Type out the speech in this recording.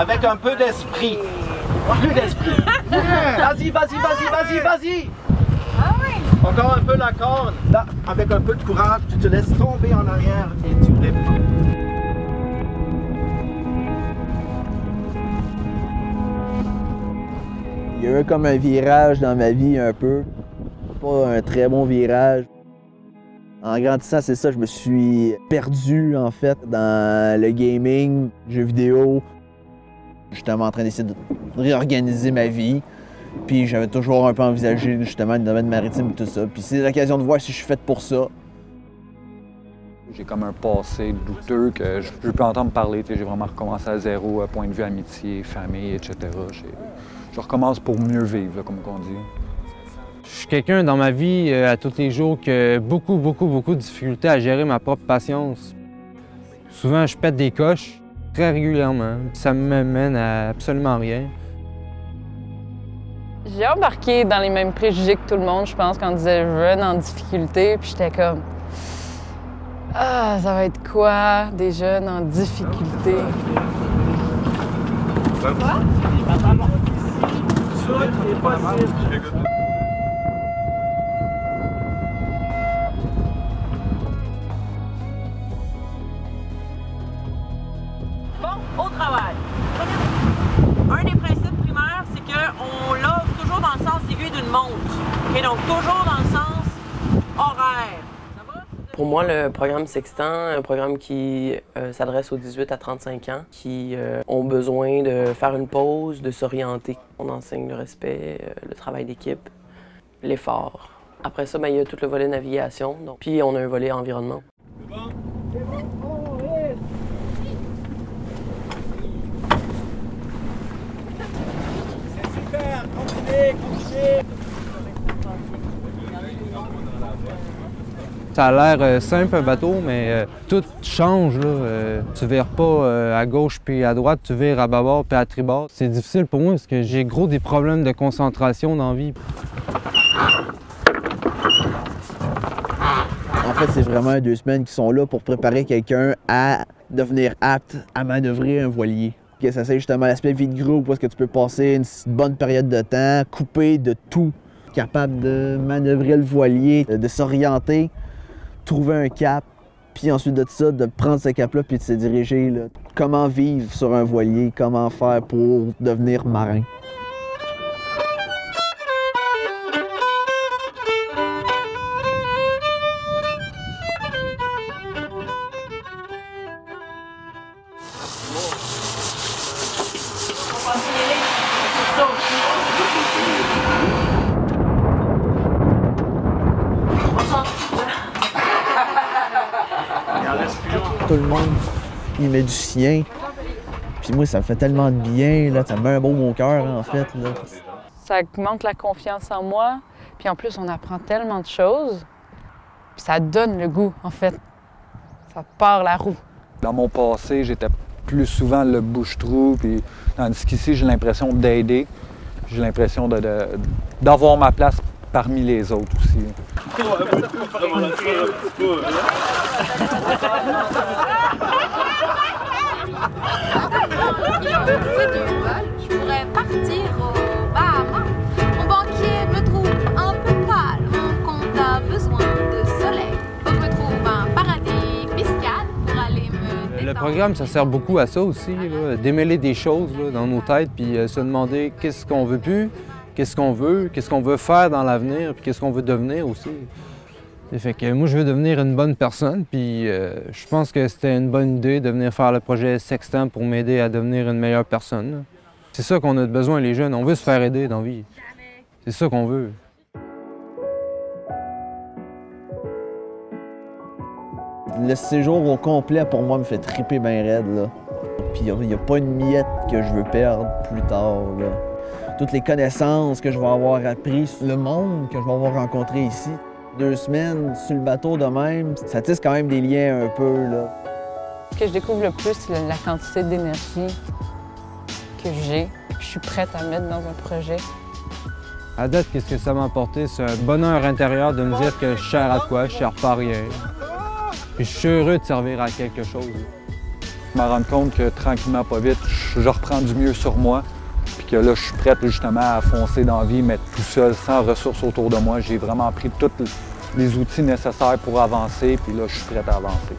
Avec un peu d'esprit. Plus d'esprit. Vas-y, vas-y, vas-y, vas-y, vas-y. Ah oui. Encore un peu la corde. Là, avec un peu de courage, tu te laisses tomber en arrière et tu reprends. Il y a eu comme un virage dans ma vie un peu. Pas un très bon virage. En grandissant, c'est ça, je me suis perdu en fait dans le gaming, jeux vidéo. J'étais en train d'essayer de réorganiser ma vie. Puis j'avais toujours un peu envisagé justement le domaine maritime et tout ça. Puis c'est l'occasion de voir si je suis faite pour ça. J'ai comme un passé douteux que je peux entendre parler. J'ai vraiment recommencé à zéro, point de vue amitié, famille, etc. Je recommence pour mieux vivre, là, comme on dit. Je suis quelqu'un dans ma vie à tous les jours qui a beaucoup de difficultés à gérer ma propre patience. Souvent, je pète des coches très régulièrement. Ça me mène à absolument rien. J'ai embarqué dans les mêmes préjugés que tout le monde, je pense, quand on disait jeune en difficulté, puis j'étais comme ah, ça va être quoi, des jeunes en difficulté? Quoi? Bon, au travail. Un des principes primaires, c'est qu'on l'ouvre toujours dans le sens aigu d'une montre. Et donc, toujours dans le sens horaire. Pour moi, le programme Sextant, un programme qui s'adresse aux 18 à 35 ans, qui ont besoin de faire une pause, de s'orienter. On enseigne le respect, le travail d'équipe, l'effort. Après ça, il y a tout le volet navigation, donc. Puis on a un volet environnement. C'est super, continuez, continuez. Ça a l'air simple un bateau, mais tout change. Là. Tu vires pas à gauche puis à droite, tu vires à bâbord puis à tribord. C'est difficile pour moi parce que j'ai gros des problèmes de concentration dans la vie. En fait, c'est vraiment 2 semaines qui sont là pour préparer quelqu'un à devenir apte à manœuvrer un voilier. Ça c'est justement l'aspect vie de groupe où est-ce que tu peux passer une bonne période de temps, coupé de tout, capable de manœuvrer le voilier, de s'orienter, trouver un cap, puis ensuite de ça, de prendre ce cap-là puis de se diriger. Là. Comment vivre sur un voilier, comment faire pour devenir marin. Tout le monde, il met du sien. Puis moi, ça me fait tellement de bien, là, ça me met un beau mon cœur, en fait. Là. Ça augmente la confiance en moi, puis en plus, on apprend tellement de choses, puis ça donne le goût, en fait. Ça part la roue. Dans mon passé, j'étais plus souvent le bouche-trou, puis tandis qu'ici, j'ai l'impression d'aider. J'ai l'impression d'avoir ma place parmi les autres aussi. Je pourrais partir au Bahamas. Mon banquier me trouve un peu pâle. Mon compte a besoin de soleil. Faut que je me trouve un paradis fiscal pour aller me détendre. Le programme, ça sert beaucoup à ça aussi, là, démêler des choses là, dans nos têtes, puis se demander qu'est-ce qu'on veut plus, qu'est-ce qu'on veut faire dans l'avenir, puis qu'est-ce qu'on veut devenir aussi. Et fait que moi, je veux devenir une bonne personne, puis je pense que c'était une bonne idée de venir faire le projet Sextant pour m'aider à devenir une meilleure personne. Là. C'est ça qu'on a besoin, les jeunes. On veut se faire aider dans la vie. C'est ça qu'on veut. Le séjour au complet, pour moi, me fait triper bien raide. Là. Puis il n'y a pas une miette que je veux perdre plus tard. Là. Toutes les connaissances que je vais avoir apprises, le monde que je vais avoir rencontré ici. 2 semaines sur le bateau de même, ça tisse quand même des liens un peu. Là. Ce que je découvre le plus, c'est la quantité d'énergie que j'ai. Je suis prête à mettre dans un projet. À date, qu'est-ce que ça m'a apporté? C'est un bonheur intérieur de me dire que je sers à quoi, je sers pas à rien. Puis je suis heureux de servir à quelque chose. Je me rends compte que tranquillement, pas vite, je reprends du mieux sur moi. Puis que là, je suis prête justement à foncer dans la vie, mais tout seul, sans ressources autour de moi. J'ai vraiment pris tous les outils nécessaires pour avancer, puis là, je suis prête à avancer.